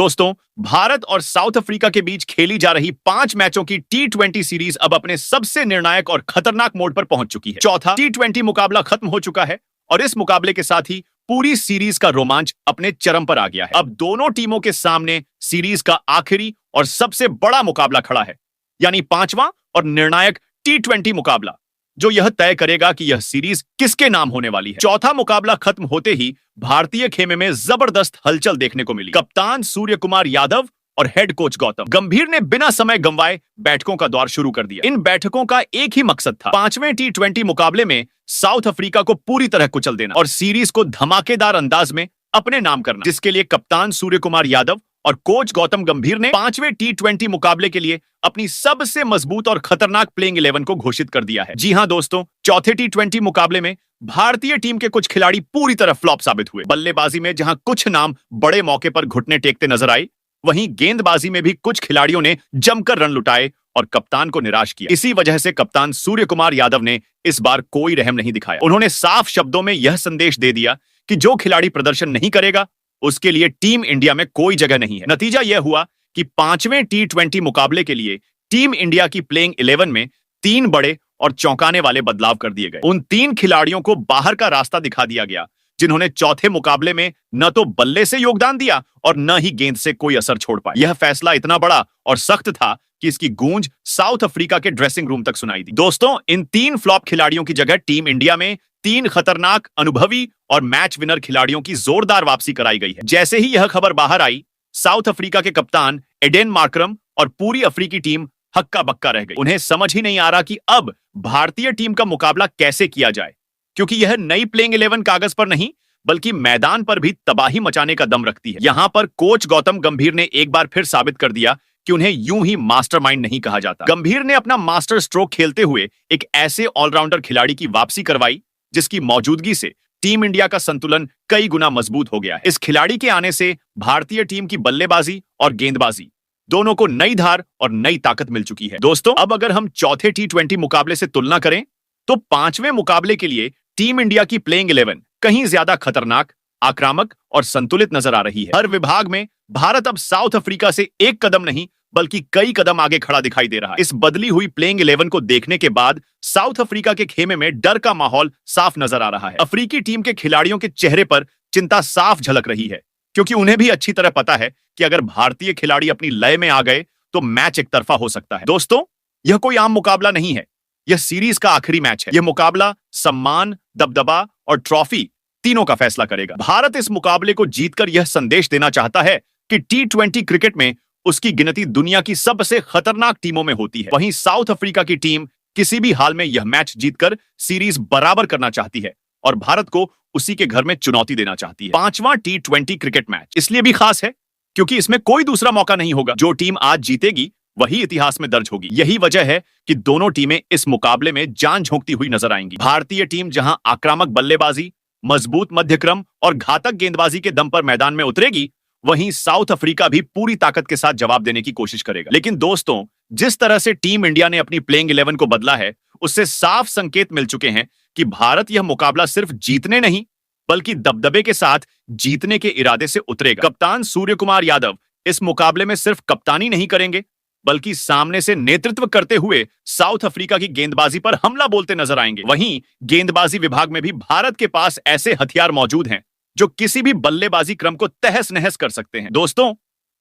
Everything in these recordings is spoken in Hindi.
दोस्तों, भारत और साउथ अफ्रीका के बीच खेली जा रही 5 मैचों की T20 सीरीज अब अपने सबसे निर्णायक और खतरनाक मोड पर पहुंच चुकी है। चौथा T20 मुकाबला खत्म हो चुका है और इस मुकाबले के साथ ही पूरी सीरीज का रोमांच अपने चरम पर आ गया है। अब दोनों टीमों के सामने सीरीज का आखिरी और सबसे बड़ा मुकाबला खड़ा है, यानी 5वां और निर्णायक T20 मुकाबला, जो यह तय करेगा कि यह सीरीज किसके नाम होने वाली है। चौथा मुकाबला खत्म होते ही भारतीय खेमे में जबरदस्त हलचल देखने को मिली। कप्तान सूर्य कुमार यादव और हेड कोच गौतम गंभीर ने बिना समय गंवाए बैठकों का दौर शुरू कर दिया। इन बैठकों का एक ही मकसद था, 5वें T20 मुकाबले में साउथ अफ्रीका को पूरी तरह कुचल देना और सीरीज को धमाकेदार अंदाज में अपने नाम करना, जिसके लिए कप्तान सूर्य कुमार यादव और कोच गौतम गंभीर ने 5वें T20 मुकाबले के लिए अपनी सबसे मजबूत और खतरनाक प्लेइंग 11 को घोषित कर दिया है। जी हां दोस्तों, चौथे T20 मुकाबले में भारतीय टीम के कुछ खिलाड़ी पूरी तरह फ्लॉप साबित हुए। बल्लेबाजी में जहां कुछ नाम बड़े मौके पर घुटने टेकते नजर आए, वहीं गेंदबाजी में भी कुछ खिलाड़ियों ने जमकर रन लुटाए और कप्तान को निराश किया। इसी वजह से कप्तान सूर्य कुमार यादव ने इस बार कोई रहम नहीं दिखाया। उन्होंने साफ शब्दों में यह संदेश दे दिया कि जो खिलाड़ी प्रदर्शन नहीं करेगा उसके लिए टीम इंडिया में कोई जगह नहीं है। नतीजा यह हुआ कि 5वें T20 मुकाबले के लिए टीम इंडिया की प्लेइंग 11 में 3 बड़े और चौंकाने वाले बदलाव कर दिए गए। उन 3 खिलाड़ियों को बाहर का रास्ता दिखा दिया गया, जिन्होंने चौथे मुकाबले में न तो बल्ले से योगदान दिया और न ही गेंद से कोई असर छोड़ पाए। यह फैसला इतना बड़ा और सख्त था कि इसकी गूंज साउथ अफ्रीका के ड्रेसिंग रूम तक सुनाई दी। दोस्तों, इन 3 फ्लॉप खिलाड़ियों की जगह टीम इंडिया में 3 खतरनाक, अनुभवी और मैच विनर खिलाड़ियों की जोरदार वापसी कराई गई है। जैसे ही यह खबर बाहर आई, साउथ अफ्रीका के कप्तान एडेन मार्करम और पूरी अफ्रीकी टीम हक्का बक्का रह गई। उन्हें समझ ही नहीं आ रहा कि अब भारतीय टीम का मुकाबला कैसे किया जाए, क्योंकि यह नई प्लेइंग 11 कागज पर नहीं बल्कि मैदान पर भी तबाही मचाने का दम रखती है। यहां पर कोच गौतम गंभीर ने एक बार फिर साबित कर दिया कि उन्हें यूं ही मास्टरमाइंड नहीं कहा जाता। गंभीर ने अपना मास्टर स्ट्रोक खेलते हुए एक ऐसे ऑलराउंडर खिलाड़ी की वापसी करवाई जिसकी मौजूदगी से टीम इंडिया का संतुलन कई गुना मजबूत हो गया है। इस खिलाड़ी के आने से भारतीय टीम की बल्लेबाजी और गेंदबाजी दोनों को नई धार और नई ताकत मिल चुकी है। दोस्तों, अब अगर हम चौथे T20 मुकाबले से तुलना करें तो 5वें मुकाबले के लिए टीम इंडिया की प्लेइंग 11 कहीं ज्यादा खतरनाक, आक्रामक और संतुलित नजर आ रही है। हर विभाग में भारत अब साउथ अफ्रीका से एक कदम नहीं बल्कि कई कदम आगे खड़ा दिखाई दे रहा है। इस बदली हुई प्लेइंग 11 को देखने के बाद साउथ अफ्रीका के खेमे में डर का माहौल साफ नजर आ रहा है। अफ्रीकी टीम के खिलाड़ियों के चेहरे पर चिंता साफ झलक रही है, क्योंकि उन्हें भी अच्छी तरह पता है कि अगर भारतीय खिलाड़ी अपनी लय में आ गए तो मैच एक तरफा हो सकता है। दोस्तों, यह कोई आम मुकाबला नहीं है, यह सीरीज का आखिरी मैच है। यह मुकाबला सम्मान, दबदबा और ट्रॉफी तीनों का फैसला करेगा। भारत इस मुकाबले को जीतकर यह संदेश देना चाहता है कि T20 क्रिकेट में उसकी गिनती दुनिया की सबसे खतरनाक टीमों में होती है। वहीं साउथ अफ्रीका की टीम किसी भी हाल में यह मैच जीतकर सीरीज बराबर करना चाहती है और भारत को उसी के घर में चुनौती देना चाहती है। 5वां T20 क्रिकेट मैच इसलिए भी खास है क्योंकि इसमें कोई दूसरा मौका नहीं होगा। जो टीम आज जीतेगी वही इतिहास में दर्ज होगी। यही वजह है कि दोनों टीमें इस मुकाबले में जान झोंकती हुई नजर आएंगी। भारतीय टीम जहां आक्रामक बल्लेबाजी, मजबूत मध्यक्रम और घातक गेंदबाजी के दम पर मैदान में उतरेगी, वहीं साउथ अफ्रीका भी पूरी ताकत के साथ जवाब देने की कोशिश करेगा। लेकिन दोस्तों, जिस तरह से टीम इंडिया ने अपनी प्लेइंग 11 को बदला है, उससे साफ संकेत मिल चुके हैं कि भारत यह मुकाबला सिर्फ जीतने नहीं बल्कि दबदबे के साथ जीतने के इरादे से उतरेगा। कप्तान सूर्य कुमार यादव इस मुकाबले में सिर्फ कप्तानी नहीं करेंगे बल्कि सामने से नेतृत्व करते हुए साउथ अफ्रीका की गेंदबाजी पर हमला बोलते नजर आएंगे। वहीं गेंदबाजी विभाग में भी भारत के पास ऐसे हथियार मौजूद हैं जो किसी भी बल्लेबाजी क्रम को तहस नहस कर सकते हैं। दोस्तों,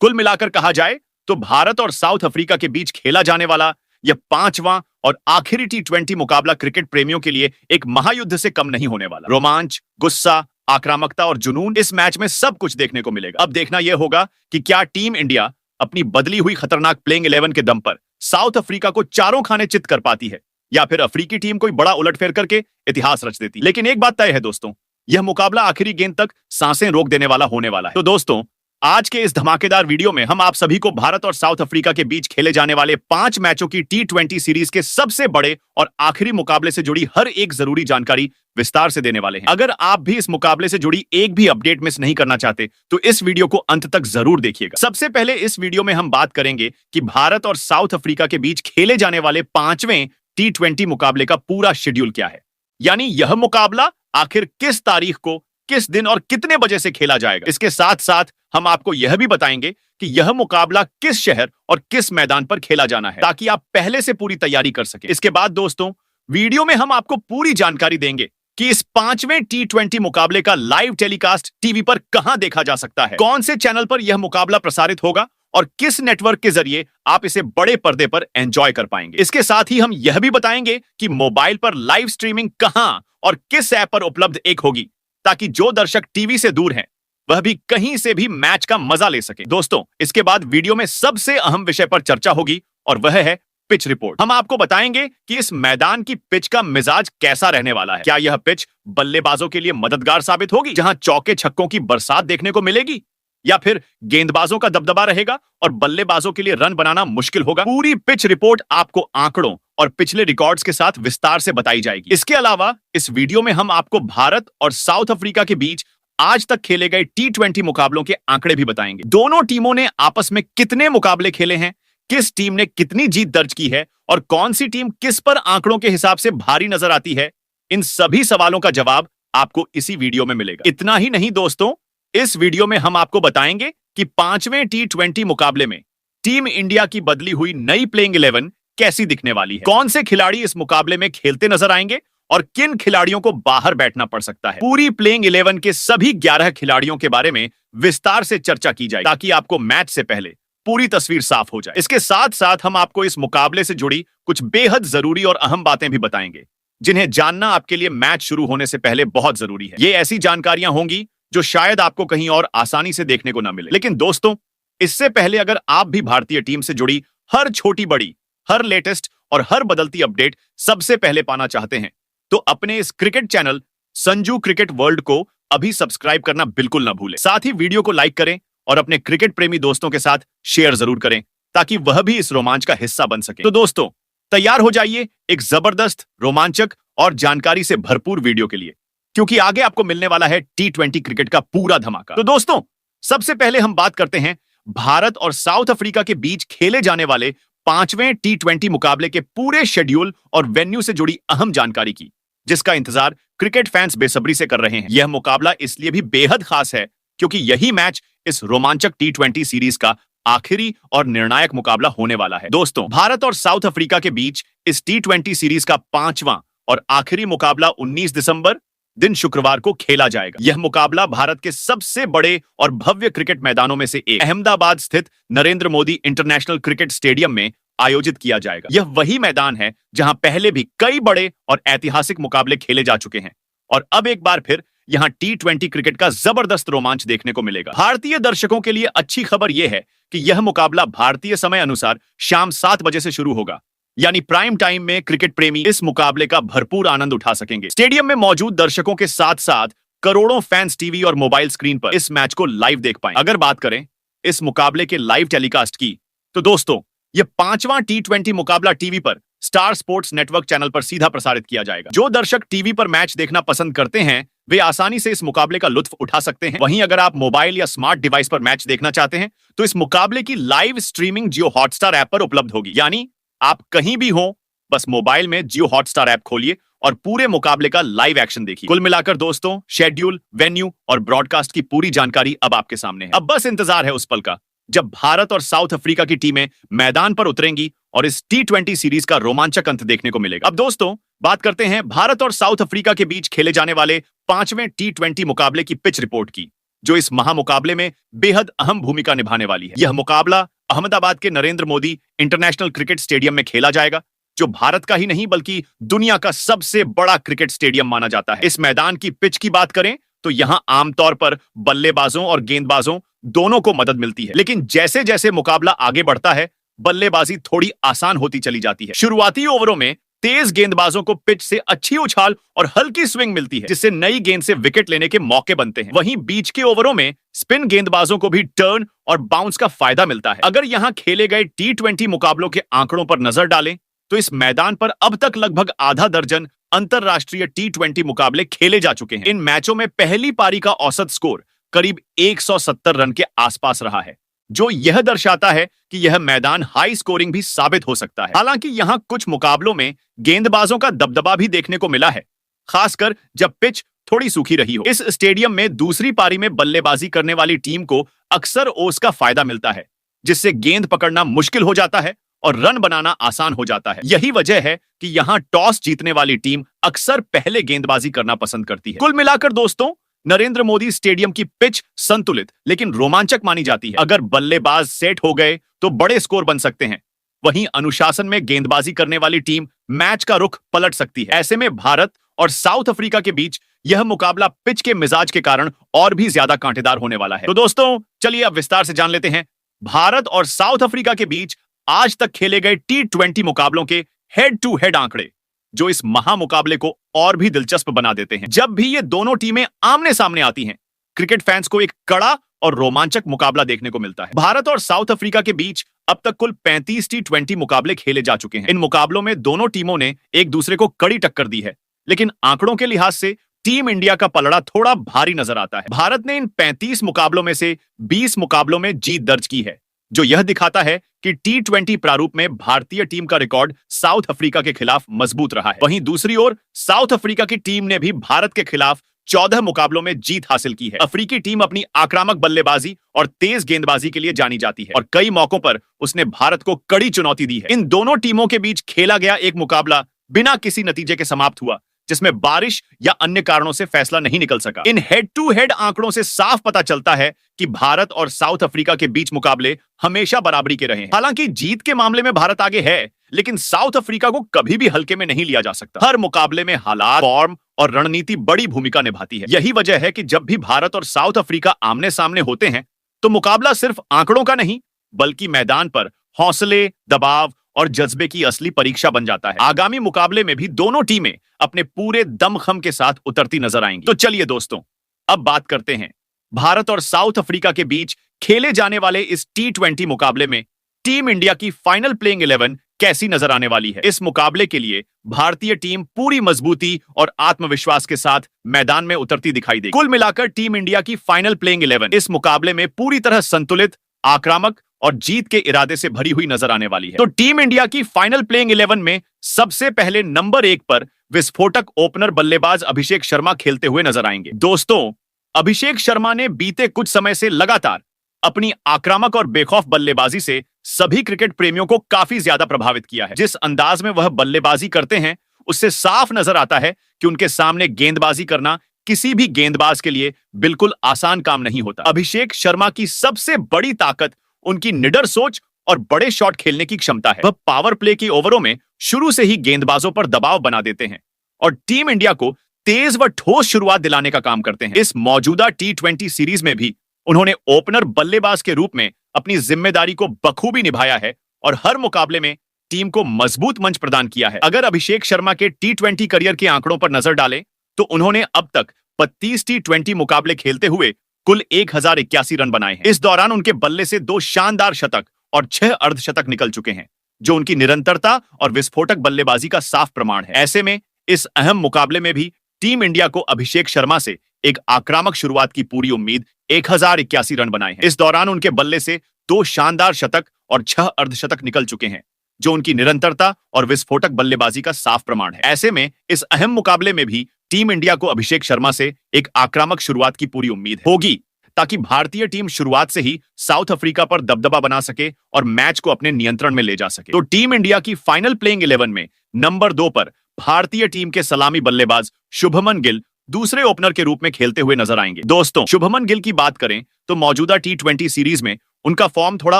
कुल मिलाकर कहा जाए तो भारत और साउथ अफ्रीका के बीच खेला जाने वाला यह 5वां और आखिरी T20 मुकाबला क्रिकेट प्रेमियों के लिए एक महायुद्ध से कम नहीं होने वाला। रोमांच, गुस्सा, आक्रामकता और जुनून, इस मैच में सब कुछ देखने को मिलेगा। अब देखना यह होगा कि क्या टीम इंडिया अपनी बदली हुई खतरनाक प्लेइंग 11 के दम पर साउथ अफ्रीका को चारों खाने चित कर पाती है, या फिर अफ्रीकी टीम कोई बड़ा उलटफेर करके इतिहास रच देती। लेकिन एक बात तय है दोस्तों, यह मुकाबला आखिरी गेंद तक सांसें रोक देने वाला होने वाला है। तो दोस्तों, आज के इस धमाकेदार वीडियो में हम आप सभी को भारत और साउथ अफ्रीका के बीच खेले जाने वाले 5 मैचों की T20 सीरीज के सबसे बड़े और आखिरी मुकाबले से जुड़ी हर एक जरूरी जानकारी विस्तार से देने वाले हैं। अगर आप भी इस मुकाबले से जुड़ी एक भी अपडेट मिस नहीं करना चाहते तो इस वीडियो को अंत तक जरूर देखिएगा। सबसे पहले इस वीडियो में हम बात करेंगे कि भारत और साउथ अफ्रीका के बीच खेले जाने वाले 5वें T20 मुकाबले का पूरा शेड्यूल क्या है, यानी यह मुकाबला आखिर किस तारीख को, किस दिन और कितने बजे से खेला जाएगा। इसके साथ साथ हम आपको यह भी बताएंगे कि यह मुकाबला किस शहर और किस मैदान पर खेला जाना है, ताकि आप पहले से पूरी तैयारी कर सकें। इसके बाद दोस्तों, वीडियो में हम आपको पूरी जानकारी देंगे कि इस 5वें T20 मुकाबले का लाइव टेलीकास्ट टीवी पर कहां देखा जा सकता है, कौन से चैनल पर यह मुकाबला प्रसारित होगा और किस नेटवर्क के जरिए आप इसे बड़े पर्दे पर एंजॉय कर पाएंगे। इसके साथ ही हम यह भी बताएंगे कि मोबाइल पर लाइव स्ट्रीमिंग कहां और किस ऐप पर उपलब्ध एक होगी, ताकि जो दर्शक टीवी से दूर हैं वह भी कहीं से भी मैच का मजा ले सके। दोस्तों, इसके बाद वीडियो में सबसे अहम विषय पर चर्चा होगी और वह है पिच रिपोर्ट। हम आपको बताएंगे कि इस मैदान की पिच का मिजाज कैसा रहने वाला है। क्या यह पिच बल्लेबाजों के लिए मददगार साबित होगी, जहां चौके छक्कों की बरसात देखने को मिलेगी, या फिर गेंदबाजों का दबदबा रहेगा और बल्लेबाजों के लिए रन बनाना मुश्किल होगा। पूरी पिच रिपोर्ट आपको आंकड़ों और पिछले रिकॉर्ड्स के साथ विस्तार से बताई जाएगी। इसके अलावा इस वीडियो में हम आपको भारत और साउथ अफ्रीका के बीच आज तक खेले गए T20 मुकाबलों के आंकड़े भी बताएंगे। दोनों टीमों ने आपस में कितने मुकाबले खेले हैं, किस टीम ने कितनी जीत दर्ज की है और कौन सी टीम किस पर आंकड़ों के हिसाब से भारी नजर आती है, इन सभी सवालों का जवाब आपको इसी वीडियो में मिलेगा। इतना ही नहीं दोस्तों, इस वीडियो में हम आपको बताएंगे कि 5वें T20 मुकाबले में टीम इंडिया की बदली हुई नई प्लेइंग 11 कैसी दिखने वाली है, कौन से खिलाड़ी इस मुकाबले में खेलते नजर आएंगे और किन खिलाड़ियों को बाहर बैठना पड़ सकता है। पूरी प्लेइंग 11 के सभी 11 खिलाड़ियों के बारे में विस्तार से चर्चा की जाए, ताकि आपको मैच से पहले पूरी तस्वीर साफ हो जाए। इसके साथ साथ हम आपको इस मुकाबले से जुड़ी कुछ बेहद जरूरी और अहम बातें भी बताएंगे, जिन्हें जानना आपके लिए मैच शुरू होने से पहले बहुत जरूरी है। ये ऐसी जानकारियां होंगी जो शायद आपको कहीं और आसानी से देखने को ना मिले। लेकिन दोस्तों, इससे पहले अगर आप भी भारतीय टीम से जुड़ी हर छोटी बड़ी, हर लेटेस्ट और हर बदलती अपडेट सबसे पहले पाना चाहते हैं, तो अपने इस cricket channel Sanju cricket world को अभी सब्सक्राइब करना बिल्कुल ना भूलें। साथ ही वीडियो को लाइक करें और अपने क्रिकेट प्रेमी दोस्तों के साथ शेयर जरूर करें, ताकि वह भी इस रोमांच का हिस्सा बन सके। तो दोस्तों, तैयार हो जाइए एक जबरदस्त, रोमांचक और जानकारी से भरपूर वीडियो के लिए, क्योंकि आगे आपको मिलने वाला है T20 क्रिकेट का पूरा धमाका। तो दोस्तों, सबसे पहले हम बात करते हैं भारत और साउथ अफ्रीका के बीच खेले जाने वाले 5वें T20 मुकाबले के पूरे शेड्यूल और वेन्यू से जुड़ी अहम जानकारी की, जिसका इंतजार क्रिकेट फैंस बेसब्री से कर रहे हैं। यह मुकाबला इसलिए भी बेहद खास है क्योंकि यही मैच इस रोमांचक T20 सीरीज का आखिरी और निर्णायक मुकाबला होने वाला है। दोस्तों, भारत और साउथ अफ्रीका के बीच इस T20 सीरीज का 5वां और आखिरी मुकाबला 19 दिसंबर दिन शुक्रवार को खेला जाएगा। यह मुकाबला भारत के सबसे बड़े और भव्य क्रिकेट मैदानों में से एक अहमदाबाद स्थित Narendra Modi international cricket stadium में आयोजित किया जाएगा। यह वही मैदान है जहां पहले भी कई बड़े और ऐतिहासिक मुकाबले खेले जा चुके हैं और अब एक बार फिर यहां T20 क्रिकेट का जबरदस्त रोमांच देखने को मिलेगा। भारतीय दर्शकों के लिए अच्छी खबर यह है कि यह मुकाबला भारतीय समय अनुसार शाम 7 बजे से शुरू होगा, यानी प्राइम टाइम में क्रिकेट प्रेमी इस मुकाबले का भरपूर आनंद उठा सकेंगे। स्टेडियम में मौजूद दर्शकों के साथ साथ करोड़ों फैंस टीवी और मोबाइल स्क्रीन पर इस मैच को लाइव देख पाएंगे। अगर बात करें इस मुकाबले के लाइव टेलीकास्ट की, तो दोस्तों, यह 5वां T20 मुकाबला टीवी पर स्टार स्पोर्ट्स नेटवर्क चैनल पर सीधा प्रसारित किया जाएगा। जो दर्शक टीवी पर मैच देखना पसंद करते हैं वे आसानी से इस मुकाबले का लुत्फ उठा सकते हैं। वहीं अगर आप मोबाइल या स्मार्ट डिवाइस पर मैच देखना चाहते हैं तो इस मुकाबले की लाइव स्ट्रीमिंग जियो हॉटस्टार ऐप पर उपलब्ध होगी। यानी आप कहीं भी हो, बस मोबाइल में जियो हॉटस्टार ऐप खोलिए और पूरे मुकाबले का लाइव एक्शन देखिए। कुल मिलाकर दोस्तों, शेड्यूल, वेन्यू और ब्रॉडकास्ट की पूरी जानकारी अब आपके सामने है। अब बस इंतजार है उस पल का जब भारत और साउथ अफ्रीका की टीमें मैदान पर उतरेंगी और इस T20 सीरीज का रोमांचक अंत देखने को मिलेगा। अब दोस्तों, बात करते हैं भारत और साउथ अफ्रीका के बीच खेले जाने वाले 5वें T20 मुकाबले की पिच रिपोर्ट की, जो इस महामुकाबले में बेहद अहम भूमिका निभाने वाली है। यह मुकाबला अहमदाबाद के Narendra Modi international cricket stadium में खेला जाएगा, जो भारत का ही नहीं बल्कि दुनिया का सबसे बड़ा क्रिकेट स्टेडियम माना जाता है। इस मैदान की पिच की बात करें तो यहां आमतौर पर बल्लेबाजों और गेंदबाजों दोनों को मदद मिलती है, लेकिन जैसे जैसे मुकाबला आगे बढ़ता है बल्लेबाजी थोड़ी आसान होती चली जाती है। शुरुआती ओवरों में तेज गेंदबाजों को पिच से अच्छी उछाल और हल्की स्विंग मिलती है, जिससे नई गेंद से विकेट लेने के मौके बनते हैं। वहीं बीच के ओवरों में स्पिन गेंदबाजों को भी टर्न और बाउंस का फायदा मिलता है। अगर यहां खेले गए T20 मुकाबलों के आंकड़ों पर नजर डालें तो इस मैदान पर अब तक लगभग आधा दर्जन अंतरराष्ट्रीय T20 मुकाबले खेले जा चुके हैं। इन मैचों में पहली पारी का औसत स्कोर करीब 170 रन के आसपास रहा है, जो यह दर्शाता है कि यह मैदान हाई स्कोरिंग भी साबित हो सकता है। हालांकि यहां कुछ मुकाबलों में गेंदबाजों का दबदबा भी देखने को मिला है, खासकर जब पिच थोड़ी सूखी रही हो। इस स्टेडियम में दूसरी पारी में बल्लेबाजी करने वाली टीम को अक्सर ओस का फायदा मिलता है, जिससे गेंद पकड़ना मुश्किल हो जाता है और रन बनाना आसान हो जाता है। यही वजह है कि यहां टॉस जीतने वाली टीम अक्सर पहले गेंदबाजी करना पसंद करती है। कुल मिलाकर दोस्तों, नरेंद्र मोदी स्टेडियम की पिच संतुलित लेकिन रोमांचक मानी जाती है। अगर बल्लेबाज सेट हो गए तो बड़े स्कोर बन सकते हैं। वहीं अनुशासन में गेंदबाजी करने वाली टीम मैच का रुख पलट सकती है। ऐसे में भारत और साउथ अफ्रीका के बीच यह मुकाबला पिच के मिजाज के कारण और भी ज्यादा कांटेदार होने वाला है। तो दोस्तों, चलिए अब विस्तार से जान लेते हैं भारत और साउथ अफ्रीका के बीच आज तक खेले गए T20 मुकाबलों के हेड टू हेड आंकड़े, जो इस महामुकाबले को और भी दिलचस्प बना देते हैं। जब भी ये दोनों टीमें आमने सामने आती हैं, क्रिकेट फैंस को एक कड़ा और रोमांचक मुकाबला देखने को मिलता है। भारत और साउथ अफ्रीका के बीच अब तक कुल 35 T20 मुकाबले खेले जा चुके हैं। इन मुकाबलों में दोनों टीमों ने एक दूसरे को कड़ी टक्कर दी है, लेकिन आंकड़ों के लिहाज से टीम इंडिया का पलड़ा थोड़ा भारी नजर आता है। भारत ने इन 35 मुकाबलों में से 20 मुकाबलों में जीत दर्ज की है, जो यह दिखाता है कि T20 प्रारूप में भारतीय टीम का रिकॉर्ड साउथ अफ्रीका के खिलाफ मजबूत रहा है। वहीं दूसरी ओर साउथ अफ्रीका की टीम ने भी भारत के खिलाफ 14 मुकाबलों में जीत हासिल की है। अफ्रीकी टीम अपनी आक्रामक बल्लेबाजी और तेज गेंदबाजी के लिए जानी जाती है और कई मौकों पर उसने भारत को कड़ी चुनौती दी है। इन दोनों टीमों के बीच खेला गया एक मुकाबला बिना किसी नतीजे के समाप्त हुआ, जिसमें बारिश या अन्य कारणों से फैसला नहीं निकल सका। इन हेड टू हेड आंकड़ों से साफ पता चलता है कि भारत और साउथ अफ्रीका के बीच मुकाबले हमेशा बराबरी के रहे हैं। हालांकि जीत के मामले में भारत आगे है, लेकिन साउथ अफ्रीका को कभी भी हल्के में नहीं लिया जा सकता। हर मुकाबले में हालात, फॉर्म और रणनीति बड़ी भूमिका निभाती है। यही वजह है कि जब भी भारत और साउथ अफ्रीका आमने सामने होते हैं, तो मुकाबला सिर्फ आंकड़ों का नहीं, बल्कि मैदान पर हौसले, दबाव और जज्बे की असली परीक्षा बन जाता है। आगामी मुकाबले में भी दोनों टीमें अपने पूरे दमखम के साथ उतरती नजर आएंगी। तो चलिए दोस्तों, अब बात करते हैं भारत और साउथ अफ्रीका के बीच खेले जाने वाले इस T20 मुकाबले में टीम इंडिया की फाइनल प्लेइंग 11 कैसी नजर आने वाली है। इस मुकाबले के लिए भारतीय टीम पूरी मजबूती और आत्मविश्वास के साथ मैदान में उतरती दिखाई देगी। कुल मिलाकर टीम इंडिया की फाइनल प्लेइंग 11 इस मुकाबले में पूरी तरह संतुलित, आक्रामक और जीत के इरादे से भरी हुई नजर आने वाली है। तो टीम इंडिया की फाइनल प्लेइंग 11 में सबसे पहले नंबर 1 पर विस्फोटक ओपनर बल्लेबाज अभिषेक शर्मा खेलते हुए नजर आएंगे। दोस्तों, अभिषेक शर्मा ने बीते कुछ समय से लगातार अपनी आक्रामक और बेखौफ बल्लेबाजी से सभी क्रिकेट प्रेमियों को काफी ज्यादा प्रभावित किया है। जिस अंदाज में वह बल्लेबाजी करते हैं, उससे साफ नजर आता है कि उनके सामने गेंदबाजी करना किसी भी गेंदबाज के लिए बिल्कुल आसान काम नहीं होता। अभिषेक शर्मा की सबसे बड़ी ताकत उनकी निडर सोच और बड़े शॉट खेलने की क्षमता है। वह पावर प्ले की ओवरों में शुरू से ही गेंदबाजों पर दबाव बना देते हैं और टीम इंडिया को तेज व ठोस शुरुआत दिलाने का काम करते हैं। इस मौजूदा T20 सीरीज में भी उन्होंने ओपनर बल्लेबाज के रूप में अपनी जिम्मेदारी को बखूबी निभाया है और हर मुकाबले में टीम को मजबूत मंच प्रदान किया है। अगर अभिषेक शर्मा के T20 करियर के आंकड़ों पर नजर डालें, तो उन्होंने अब तक 32 T20 मुकाबले खेलते हुए कुल 1081 रन बनाए हैं। इस दौरान उनके बल्ले से 2 शानदार शतक और 6 अर्धशतक निकल चुके हैं, जो उनकी निरंतरता और विस्फोटक बल्लेबाजी का साफ प्रमाण है। ऐसे में इस अहम मुकाबले में भी टीम इंडिया को अभिषेक शर्मा से एक आक्रामक शुरुआत की पूरी उम्मीद। 1081 रन बनाए हैं। इस दौरान उनके बल्ले से 2 शानदार शतक और 6 अर्धशतक निकल चुके हैं, जो उनकी निरंतरता और विस्फोटक बल्लेबाजी का साफ प्रमाण है। ऐसे में इस अहम मुकाबले में भी टीम इंडिया को अभिषेक शर्मा से एक आक्रामक शुरुआत की पूरी उम्मीद होगी, ताकि भारतीय टीम शुरुआत से ही साउथ अफ्रीका पर दबदबा बना सके और मैच को अपने नियंत्रण में ले जा सके। तो टीम इंडिया की फाइनल प्लेइंग 11 में नंबर 2 पर भारतीय टीम के सलामी बल्लेबाज शुभमन गिल दूसरे ओपनर के रूप में खेलते हुए नजर आएंगे। दोस्तों, शुभमन गिल की बात करें तो मौजूदा T20 सीरीज में उनका फॉर्म थोड़ा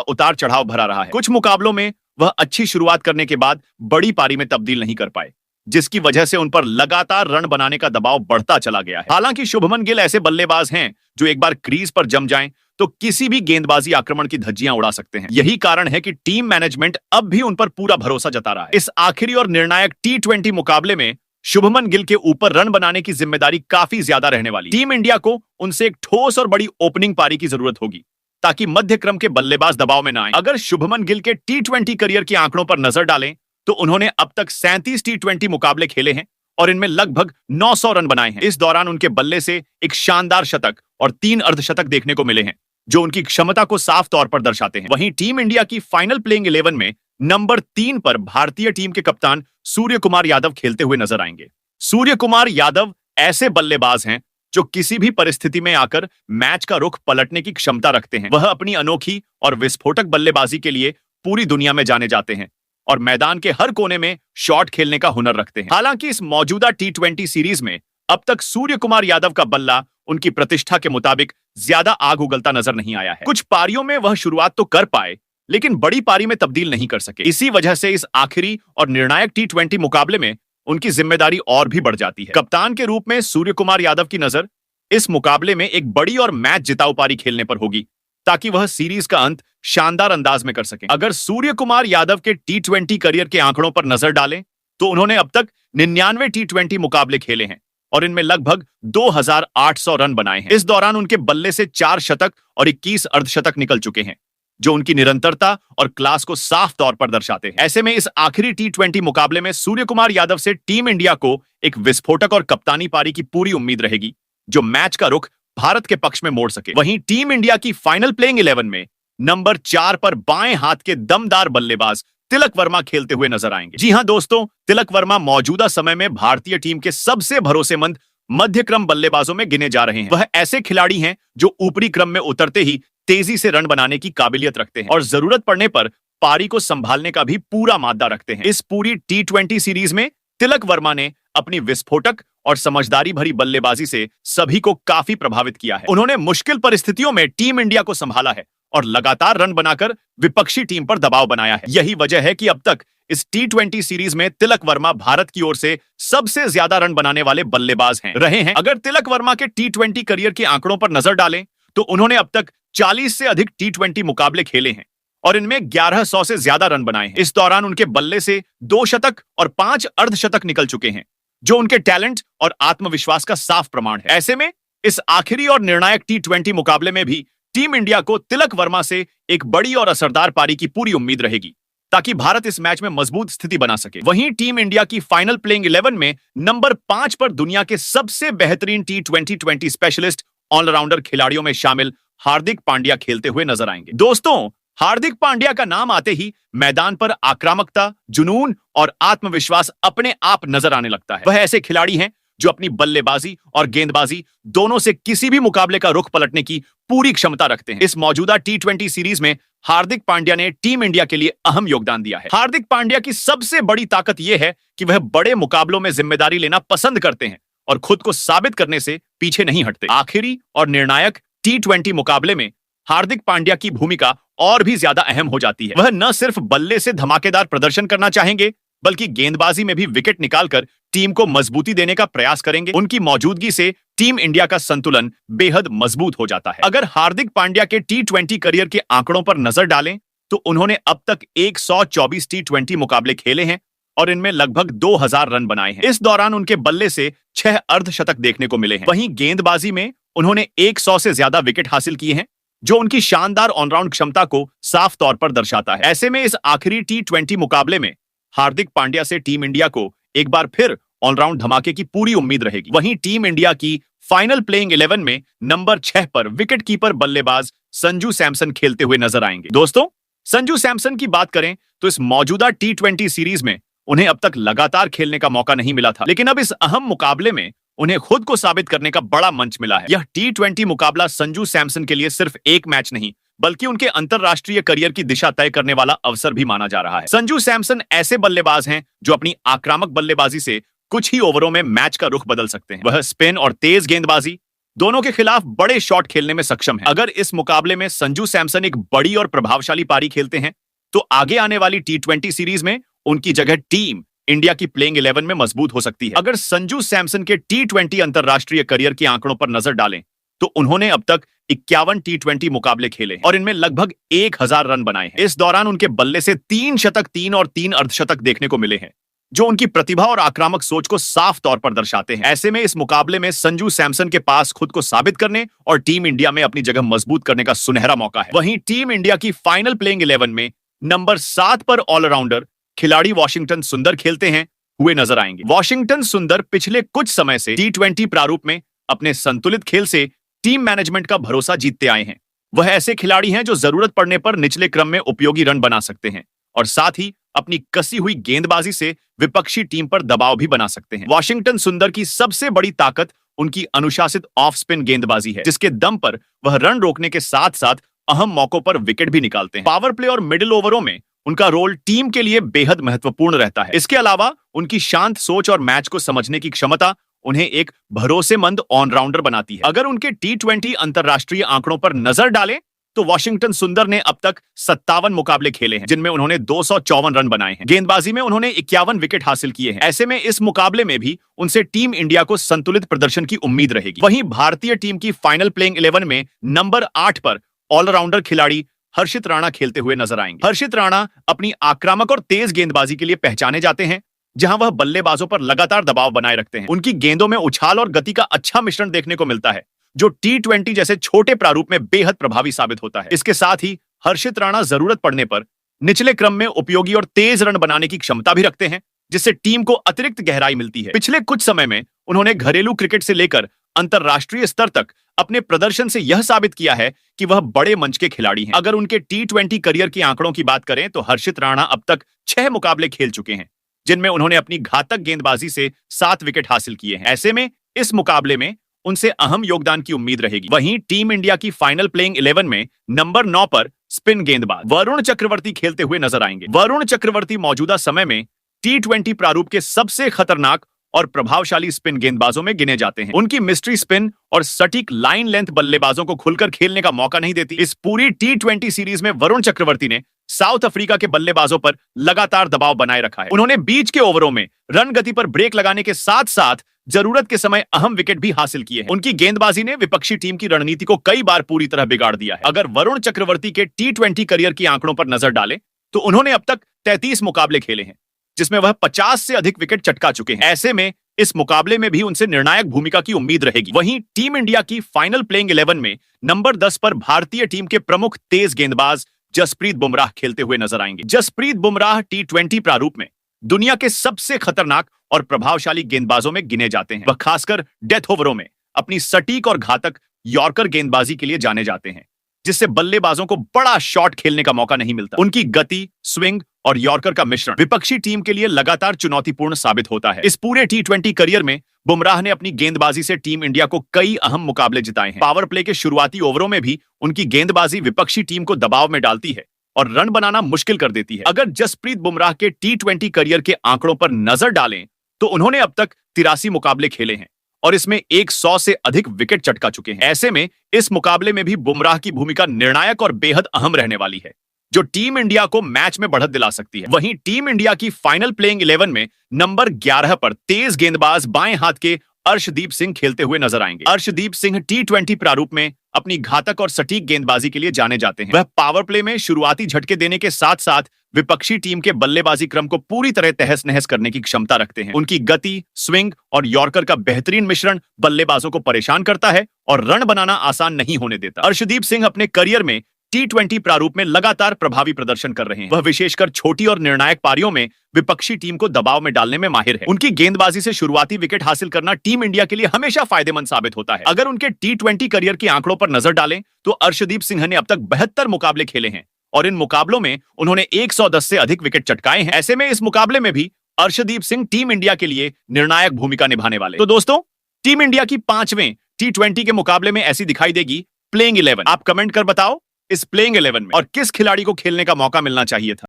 उतार चढ़ाव भरा रहा है। कुछ मुकाबलों में वह अच्छी शुरुआत करने के बाद बड़ी पारी में तब्दील नहीं कर पाए, जिसकी वजह से उन पर लगातार रन बनाने का दबाव बढ़ता चला गया है। हालांकि शुभमन गिल ऐसे बल्लेबाज हैं जो एक बार क्रीज पर जम जाएं तो किसी भी गेंदबाजी आक्रमण की धज्जियां उड़ा सकते हैं। यही कारण है कि टीम मैनेजमेंट अब भी उन पर पूरा भरोसा जता रहा है। इस आखिरी और निर्णायक T20 मुकाबले में शुभमन गिल के ऊपर रन बनाने की जिम्मेदारी काफी ज्यादा रहने वाली। टीम इंडिया को उनसे एक ठोस और बड़ी ओपनिंग पारी की जरूरत होगी, ताकि मध्य क्रम के बल्लेबाज दबाव में न आए। अगर शुभमन गिल के T20 करियर के आंकड़ों पर नजर डालें, तो उन्होंने अब तक 37 T20 मुकाबले खेले हैं और इनमें लगभग 900 रन बनाए हैं। इस दौरान उनके बल्ले से एक शानदार शतक और 3 अर्धशतक देखने को मिले हैं, जो उनकी क्षमता को साफ तौर पर दर्शाते हैं। वहीं टीम इंडिया की फाइनल प्लेइंग 11 में नंबर 3 पर भारतीय टीम के कप्तान सूर्य कुमार यादव खेलते हुए नजर आएंगे। सूर्य कुमार यादव ऐसे बल्लेबाज हैं जो किसी भी परिस्थिति में आकर मैच का रुख पलटने की क्षमता रखते हैं। वह अपनी अनोखी और विस्फोटक बल्लेबाजी के लिए पूरी दुनिया में जाने जाते हैं और मैदान के हर कोने में शॉट खेलने का हुनर रखते हैं। हालांकि इस मौजूदा टी20 सीरीज में अब तक सूर्य कुमार यादव का बल्ला उनकी प्रतिष्ठा के मुताबिक ज्यादा आग उगलता नजर नहीं आया है। कुछ पारियों में वह शुरुआत तो कर पाए, लेकिन बड़ी पारी में तब्दील नहीं कर सके। इसी वजह से इस आखिरी और निर्णायक टी20 मुकाबले में उनकी जिम्मेदारी और भी बढ़ जाती है। कप्तान के रूप में सूर्य कुमार यादव की नजर इस मुकाबले में एक बड़ी और मैच जिताऊ पारी खेलने पर होगी, ताकि वह सीरीज का अंत शानदार अंदाज में कर सकें। अगर सूर्य कुमार यादव के टी20 करियर के आंकड़ों पर नजर डालें तो उन्होंने अब तक 99 टी20 मुकाबले खेले हैं और इनमें लगभग 2800 रन बनाए हैं। इस दौरान उनके बल्ले से 4 शतक और 21 अर्धशतक निकल चुके हैं, जो उनकी निरंतरता और क्लास को साफ तौर पर दर्शाते हैं। ऐसे में इस आखिरी टी20 मुकाबले में सूर्य कुमार यादव से टीम इंडिया को एक विस्फोटक और कप्तानी पारी की पूरी उम्मीद रहेगी, जो मैच का रुख भारत के पक्ष में मोड़ सके। वहीं टीम इंडिया की फाइनल प्लेइंग 11 में नंबर 4 पर बाएं हाथ के दमदार बल्लेबाज तिलक वर्मा खेलते हुए नजर आएंगे। जी हां दोस्तों, तिलक वर्मा मौजूदा समय में भारतीय टीम के सबसे भरोसेमंद मध्य क्रम बल्लेबाजों में गिने जा रहे हैं। वह ऐसे खिलाड़ी हैं जो ऊपरी क्रम में उतरते ही तेजी से रन बनाने की काबिलियत रखते हैं और जरूरत पड़ने पर पारी को संभालने का भी पूरा मादा रखते हैं। इस पूरी टी20 सीरीज में तिलक वर्मा ने अपनी विस्फोटक और समझदारी भरी बल्लेबाजी से सभी को काफी प्रभावित किया है। उन्होंने मुश्किल परिस्थितियों में टीम इंडिया को संभाला है और लगातार रन बनाकर विपक्षी टीम पर दबाव बनाया है। यही वजह है कि अब तक इस टी20 सीरीज में तिलक वर्मा भारत की ओर से सबसे ज्यादा रन बनाने वाले बल्लेबाज रहे हैं। अगर तिलक वर्मा के टी20 करियर के आंकड़ों पर नजर डालें तो उन्होंने अब तक 40 से अधिक टी20 मुकाबले खेले हैं और इनमें 1100 से ज्यादा रन बनाए हैं। इस दौरान उनके बल्ले से 2 शतक और 5 अर्धशतक निकल चुके हैं, जो उनके टैलेंट और आत्मविश्वास का साफ प्रमाण है। ऐसे में इस आखिरी और निर्णायक टी20 मुकाबले में भी टीम इंडिया को तिलक वर्मा से एक बड़ी और असरदार पारी की पूरी उम्मीद रहेगी, ताकि भारत इस मैच में मजबूत स्थिति बना सके। वहीं टीम इंडिया की फाइनल प्लेइंग 11 में नंबर 5 पर दुनिया के सबसे बेहतरीन टी20 स्पेशलिस्ट ऑलराउंडर खिलाड़ियों में शामिल हार्दिक पांड्या खेलते हुए नजर आएंगे। दोस्तों, हार्दिक पांड्या का नाम आते ही मैदान पर आक्रामकता, जुनून और आत्मविश्वास अपने आप नजर आने लगता है। वह ऐसे खिलाड़ी हैं जो अपनी बल्लेबाजी और गेंदबाजी दोनों से किसी भी मुकाबले का रुख पलटने की पूरी क्षमता रखते हैं। इस मौजूदा टी20 सीरीज में हार्दिक पांड्या ने टीम इंडिया के लिए अहम योगदान दिया है। हार्दिक पांड्या की सबसे बड़ी ताकत यह है कि वह बड़े मुकाबलों में जिम्मेदारी लेना पसंद करते हैं और खुद को साबित करने से पीछे नहीं हटते। आखिरी और निर्णायक टी20 मुकाबले में हार्दिक पांड्या की भूमिका और भी ज्यादा अहम हो जाती है। वह न सिर्फ बल्ले से धमाकेदार प्रदर्शन करना चाहेंगे, बल्कि गेंदबाजी में भी विकेट निकालकर टीम को मजबूती देने का प्रयास करेंगे। उनकी मौजूदगी से टीम इंडिया का संतुलन बेहद मजबूत हो जाता है। अगर हार्दिक पांड्या के टी20 करियर के आंकड़ों पर नजर डालें तो उन्होंने अब तक 124 टी20 मुकाबले खेले हैं और इनमें लगभग 2000 रन बनाए हैं। इस दौरान उनके बल्ले से 6 अर्धशतक देखने को मिले हैं। वहीं गेंदबाजी में उन्होंने 100 से ज्यादा विकेट हासिल किए हैं, जो उनकी शानदार ऑलराउंड क्षमता को साफ तौर पर दर्शाता है। ऐसे में इस आखिरी टी20 मुकाबले में हार्दिक पांड्या से टीम इंडिया को एक बार फिर ऑलराउंड धमाके की पूरी उम्मीद रहेगी। वहीं टीम इंडिया की फाइनल प्लेइंग 11 में नंबर 6 पर विकेट कीपर बल्लेबाज संजू सैमसन खेलते हुए नजर आएंगे। दोस्तों, संजू सैमसन की बात करें तो इस मौजूदा टी20 सीरीज में उन्हें अब तक लगातार खेलने का मौका नहीं मिला था, लेकिन अब इस अहम मुकाबले में उन्हें खुद को साबित करने का बड़ा मंच मिला है। यह टी20 मुकाबला संजू सैमसन के लिए सिर्फ एक मैच नहीं, बल्कि उनके अंतरराष्ट्रीय करियर की दिशा तय करने वाला अवसर भी माना जा रहा है। संजू सैमसन ऐसे बल्लेबाज हैं जो अपनी आक्रामक बल्लेबाजी से कुछ ही ओवरों में मैच का रुख बदल सकते हैं। वह स्पिन और तेज गेंदबाजी दोनों के खिलाफ बड़े शॉट खेलने में सक्षम है। अगर इस मुकाबले में संजू सैमसन एक बड़ी और प्रभावशाली पारी खेलते हैं तो आगे आने वाली टी20 सीरीज में उनकी जगह टीम इंडिया की प्लेइंग 11 में मजबूत हो सकती है। अगर संजू सैमसन के टी20 अंतरराष्ट्रीय करियर के आंकड़ों पर नजर डालें तो उन्होंने अब तक 51 टी20 मुकाबले खेले और इनमें लगभग 1000 रन बनाए हैं। इस दौरान उनके बल्ले से 3 शतक, 3 और 3 अर्धशतक देखने को मिले हैं, जो उनकी प्रतिभा और आक्रामक सोच को साफ तौर पर दर्शाते हैं। ऐसे में इस मुकाबले में संजू सैमसन के पास खुद को साबित करने और टीम इंडिया में अपनी जगह मजबूत करने का सुनहरा मौका है। वहीं टीम इंडिया की फाइनल प्लेइंग 11 में नंबर 7 पर ऑलराउंडर खिलाड़ी वाशिंगटन सुंदर खेलते हैं हुए नजर आएंगे। वाशिंगटन सुंदर पिछले कुछ समय से टी20 प्रारूप में अपने संतुलित खेल से टीम मैनेजमेंट का भरोसा जीतते आए हैं। वह ऐसे खिलाड़ी हैं जो जरूरत पड़ने पर निचले क्रम में उपयोगी रन बना सकते हैं और साथ ही अपनी कसी हुई गेंदबाजी से विपक्षी टीम पर दबाव भी बना सकते हैं। वॉशिंगटन सुंदर की सबसे बड़ी ताकत उनकी अनुशासित ऑफ स्पिन गेंदबाजी है, जिसके दम पर वह रन रोकने के साथ साथ अहम मौकों पर विकेट भी निकालते हैं। पावर प्ले और मिडिल ओवरों में उनका रोल टीम के लिए बेहद महत्वपूर्ण रहता है। इसके अलावा उनकी शांत सोच और मैच को समझने की क्षमता उन्हें एक भरोसेमंद ऑलराउंडर बनाती है। अगर उनके T20 अंतरराष्ट्रीय आंकड़ों पर नजर डालें तो वॉशिंगटन सुंदर ने अब तक 57 मुकाबले खेले हैं, जिनमें उन्होंने 254 रन बनाए हैं। गेंदबाजी में उन्होंने 51 विकेट हासिल किए हैं। ऐसे में इस मुकाबले में भी उनसे टीम इंडिया को संतुलित प्रदर्शन की उम्मीद रहेगी। वहीं भारतीय टीम की फाइनल प्लेइंग 11 में नंबर 8 पर ऑलराउंडर खिलाड़ी हर्षित राणा खेलते हुए नजर आएंगे। हर्षित राणा अपनी आक्रामक और तेज गेंदबाजी के लिए पहचाने जाते हैं, जहां वह बल्लेबाजों पर लगातार दबाव बनाए रखते हैं। उनकी गेंदों में उछाल और गति का अच्छा मिश्रण देखने को मिलता है, जो T20 जैसे छोटे प्रारूप में बेहद प्रभावी साबित होता है। इसके साथ ही हर्षित राणा जरूरत पड़ने पर निचले क्रम में उपयोगी और तेज रन बनाने की क्षमता भी रखते हैं, जिससे टीम को अतिरिक्त गहराई मिलती है। पिछले कुछ समय में उन्होंने घरेलू क्रिकेट से लेकर अंतरराष्ट्रीय स्तर तक अपने प्रदर्शन से यह साबित किया है कि वह बड़े मंच के खिलाड़ी हैं। अगर उनके T20 करियर की आंकड़ों की बात करें तो हर्षित राणा अब तक 6 मुकाबले खेल चुके हैं, जिनमें उन्होंने अपनी घातक गेंदबाजी से 7 विकेट हासिल किए हैं। ऐसे में इस मुकाबले में उनसे अहम योगदान की उम्मीद रहेगी। वहीं टीम इंडिया की फाइनल प्लेइंग 11 में नंबर 9 पर स्पिन गेंदबाज वरुण चक्रवर्ती खेलते हुए नजर आएंगे। वरुण चक्रवर्ती मौजूदा समय में T20 प्रारूप के सबसे खतरनाक और प्रभावशाली स्पिन गेंदबाजों में गिने जाते हैं। उनकी मिस्ट्री स्पिन और सटीक लाइन लेंथ बल्लेबाजों को खुलकर खेलने का मौका नहीं देती। इस पूरी T20 सीरीज में वरुण चक्रवर्ती ने साउथ अफ्रीका के बल्लेबाजों पर लगातार दबाव बनाए रखा है। उन्होंने बीच के ओवरों में रन गति पर ब्रेक लगाने के साथ साथ जरूरत के समय अहम विकेट भी हासिल किए हैं। उनकी गेंदबाजी ने विपक्षी टीम की रणनीति को कई बार पूरी तरह बिगाड़ दिया है। अगर वरुण चक्रवर्ती के T20 करियर की आंकड़ों पर नजर डालें तो उन्होंने अब तक 33 मुकाबले खेले हैं, जिसमें वह 50 से अधिक विकेट चटका चुके हैं। ऐसे में इस मुकाबले में भी उनसे निर्णायक भूमिका की उम्मीद रहेगी। वहीं टीम इंडिया की फाइनल प्लेइंग 11 में नंबर 10 पर भारतीय टीम के प्रमुख तेज गेंदबाज जसप्रीत बुमराह खेलते हुए नजर आएंगे। जसप्रीत बुमराह T20 प्रारूप में दुनिया के सबसे खतरनाक और प्रभावशाली गेंदबाजों में गिने जाते हैं। वह खासकर डेथ ओवरों में अपनी सटीक और घातक यॉर्कर गेंदबाजी के लिए जाने जाते हैं, जिससे बल्लेबाजों को बड़ा शॉट खेलने का मौका नहीं मिलता। उनकी गति, स्विंग और यॉर्कर का मिश्रण विपक्षी टीम के लिए लगातार चुनौतीपूर्ण साबित होता है। इस पूरे T20 करियर में बुमराह ने अपनी गेंदबाजी से टीम इंडिया को कई अहम मुकाबले जिताए हैं। पावर प्ले के शुरुआती ओवरों में भी उनकी गेंदबाजी विपक्षी टीम को दबाव में डालती है और रन बनाना मुश्किल कर देती है। अगर जसप्रीत बुमराह के T20 करियर के आंकड़ों पर नजर डालें तो उन्होंने अब तक 83 मुकाबले खेले हैं और इसमें 100 से अधिक विकेट चटका चुके हैं। ऐसे में इस मुकाबले में भी बुमराह की भूमिका निर्णायक और बेहद अहम रहने वाली है, जो टीम इंडिया को मैच में बढ़त दिला सकती है। वहीं टीम इंडिया की फाइनल प्लेइंग 11 में नंबर 11 पर तेज गेंदबाज बाएं हाथ के अर्शदीप सिंह खेलते हुए नजर आएंगे। अर्शदीप सिंह T20 प्रारूप में अपनी घातक और सटीक गेंदबाजी के लिए जाने जाते हैं। वह पावर प्ले में शुरुआती झटके देने के साथ साथ विपक्षी टीम के बल्लेबाजी क्रम को पूरी तरह तहस नहस करने की क्षमता रखते हैं। उनकी गति, स्विंग और यॉर्कर का बेहतरीन मिश्रण बल्लेबाजों को परेशान करता है और रन बनाना आसान नहीं होने देता। अर्शदीप सिंह अपने करियर में T20 प्रारूप में लगातार प्रभावी प्रदर्शन कर रहे हैं। वह विशेषकर छोटी और निर्णायक पारियों में विपक्षी टीम को दबाव में डालने में माहिर है। उनकी गेंदबाजी से शुरुआती विकेट हासिल करना टीम इंडिया के लिए हमेशा फायदेमंद साबित होता है। अगर उनके T20 करियर के आंकड़ों पर नजर डालें तो अर्शदीप सिंह ने अब तक 72 मुकाबले खेले हैं और इन मुकाबलों में उन्होंने 110 से अधिक विकेट चटकाए हैं। ऐसे में इस मुकाबले में भी अर्शदीप सिंह टीम इंडिया के लिए निर्णायक भूमिका निभाने वाले। तो दोस्तों, टीम इंडिया की 5वें T20 के मुकाबले में ऐसी दिखाई देगी प्लेइंग 11। आप कमेंट कर बताओ इस प्लेइंग 11 में और किस खिलाड़ी को खेलने का मौका मिलना चाहिए था।